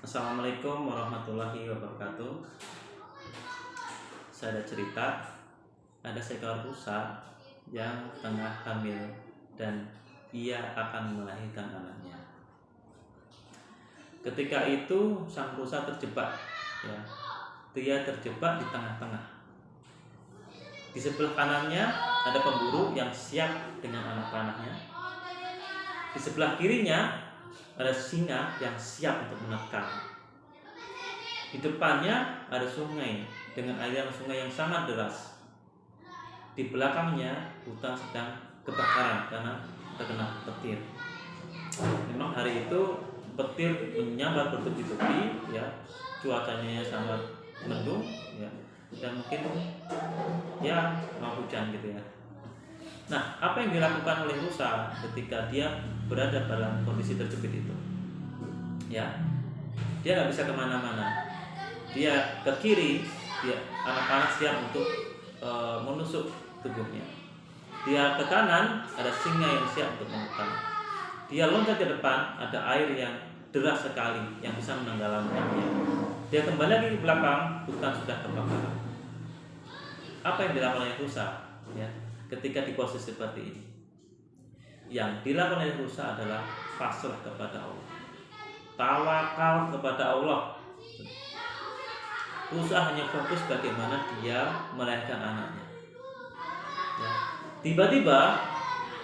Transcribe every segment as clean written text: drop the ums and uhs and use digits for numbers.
Assalamualaikum warahmatullahi wabarakatuh. Saya ada cerita, ada seekor rusa yang tengah hamil dan ia akan melahirkan anaknya. Ketika itu sang rusa terjebak, ya. Dia terjebak di tengah-tengah. Di sebelah kanannya ada pemburu yang siap dengan anak panahnya. Di sebelah kirinya ada singa yang siap untuk menekan. Di depannya ada sungai dengan aliran sungai yang sangat deras. Di belakangnya hutan sedang kebakaran karena terkena petir. Memang hari itu petir menyambar bertubi-tubi, ya. Cuacanya sangat mendung, ya. Dan mungkin ya mau hujan gitu ya. Nah, apa yang dilakukan oleh rusa ketika dia berada dalam kondisi terjepit itu? Ya, dia nggak bisa kemana-mana. Dia ke kiri, dia anak-anak siap untuk menusuk tubuhnya. Dia ke kanan, ada singa yang siap untuk menekan. Dia loncat ke depan, ada air yang deras sekali yang bisa menenggelamkannya. Dia kembali lagi ke belakang, hutan sudah kebakaran. Apa yang dilakukan oleh rusa? Ya, ketika di posisi seperti ini, yang dilakukan oleh rusa adalah pasrah kepada Allah, tawakal kepada Allah. Rusa hanya fokus bagaimana dia melahirkan anaknya. Ya. Tiba-tiba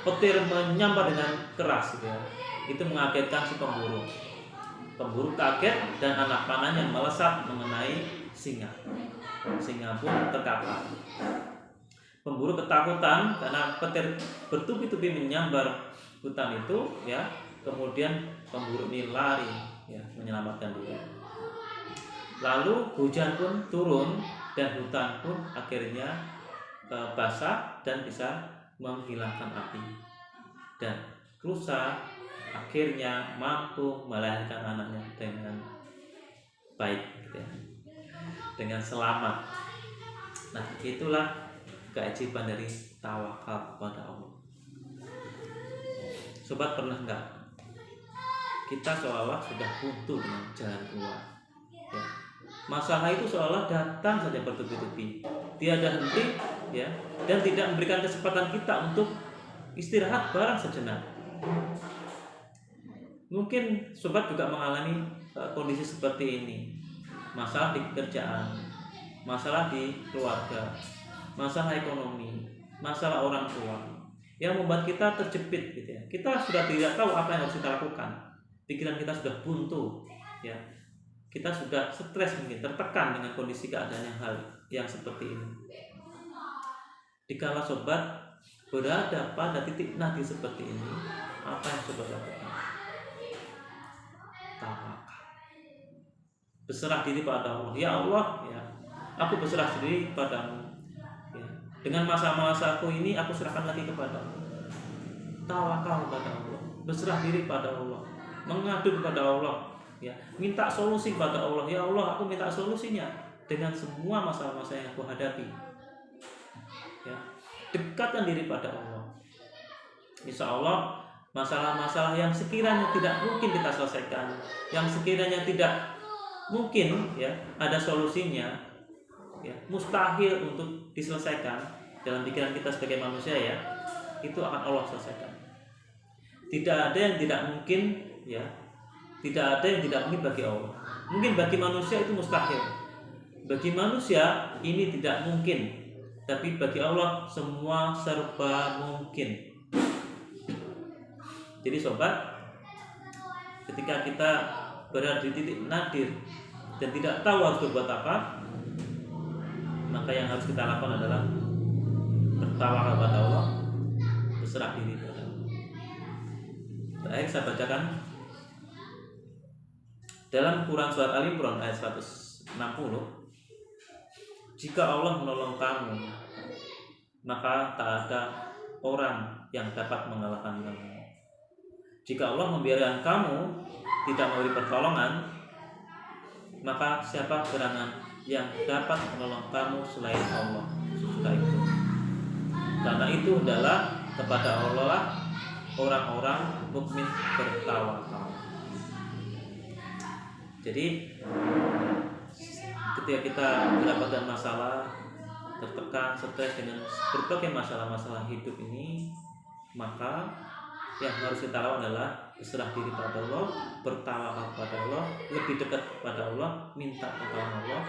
petir menyambar dengan keras, gitu ya. Itu mengagetkan si pemburu. Pemburu kaget dan anak panahnya melesat mengenai singa. Singa pun terkapar. Pemburu ketakutan karena petir bertubi-tubi menyambar hutan itu, ya. Kemudian pemburu ini lari, ya, menyelamatkan diri. Lalu hujan pun turun dan hutan pun akhirnya basah dan bisa menghilangkan api. Dan rusa akhirnya mampu melahirkan anaknya dengan baik, gitu ya. Dengan selamat. Nah, itulah keajaiban dari tawakal kepada Allah. Sobat, pernah enggak kita seolah sudah buntu dengan jalan keluar, ya. Masalah itu seolah datang saja bertubi-tubi, tiada henti, ya, dan tidak memberikan kesempatan kita untuk istirahat barang sejenak. Mungkin sobat juga mengalami kondisi seperti ini. Masalah di pekerjaan, masalah di keluarga, masalah ekonomi, masalah orang tua yang membuat kita terjepit, gitu ya. Kita sudah tidak tahu apa yang harus kita lakukan. Pikiran kita sudah buntu, ya. Kita sudah stres, mungkin tertekan dengan kondisi keadaan yang seperti ini. Dikala sobat berada pada titik nadir seperti ini, apa yang sobat lakukan? Tawakal. Berserah diri pada Allah. Ya Allah, ya, aku berserah diri padamu. Ya. Dengan masa-masaku ini aku serahkan lagi kepadamu. Tawakal kepada Allah. Berserah diri pada Allah. Mengadu kepada Allah. Ya, minta solusi pada Allah. Ya Allah, aku minta solusinya dengan semua masalah-masalah yang aku hadapi. Ya, dekatkan diri pada Allah. Insya Allah masalah-masalah yang sekiranya tidak mungkin kita selesaikan, yang sekiranya tidak mungkin, ya, ada solusinya, ya, mustahil untuk diselesaikan dalam pikiran kita sebagai manusia, ya, itu akan Allah selesaikan. Tidak ada yang tidak mungkin, ya. Tidak ada yang tidak mungkin bagi Allah. Mungkin bagi manusia itu mustahil. Bagi manusia ini tidak mungkin. Tapi bagi Allah semua serba mungkin. Jadi sobat, ketika kita berada di titik nadir dan tidak tahu harus berbuat apa, maka yang harus kita lakukan adalah bertawakal kepada Allah, berserah diri kepada Allah. Terakhir saya bacakan dalam Quran surat Ali Imran ayat 160, jika Allah menolong kamu, maka tak ada orang yang dapat mengalahkan kamu. Jika Allah membiarkan kamu tidak memberi pertolongan, maka siapa gerangan yang dapat menolong kamu selain Allah sesudah itu. Karena itu adalah kepada Allah lah orang-orang mukmin bertawakal. Jadi ketika kita mendapatkan masalah, tertekan, stres dengan berbagai masalah-masalah hidup ini, maka yang harus kita lakukan adalah berserah diri pada Allah, bertawakal kepada Allah, lebih dekat kepada Allah, minta pertolongan Allah.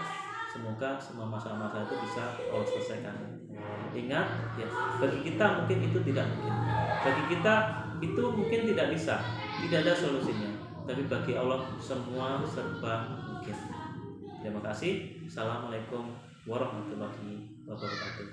Semoga semua masalah-masalah itu bisa Allah selesaikan. Ingat ya, bagi kita mungkin itu tidak mungkin, bagi kita itu mungkin tidak bisa, tidak ada solusinya, tapi bagi Allah semua serba mungkin. Terima kasih. Assalamualaikum warahmatullahi wabarakatuh.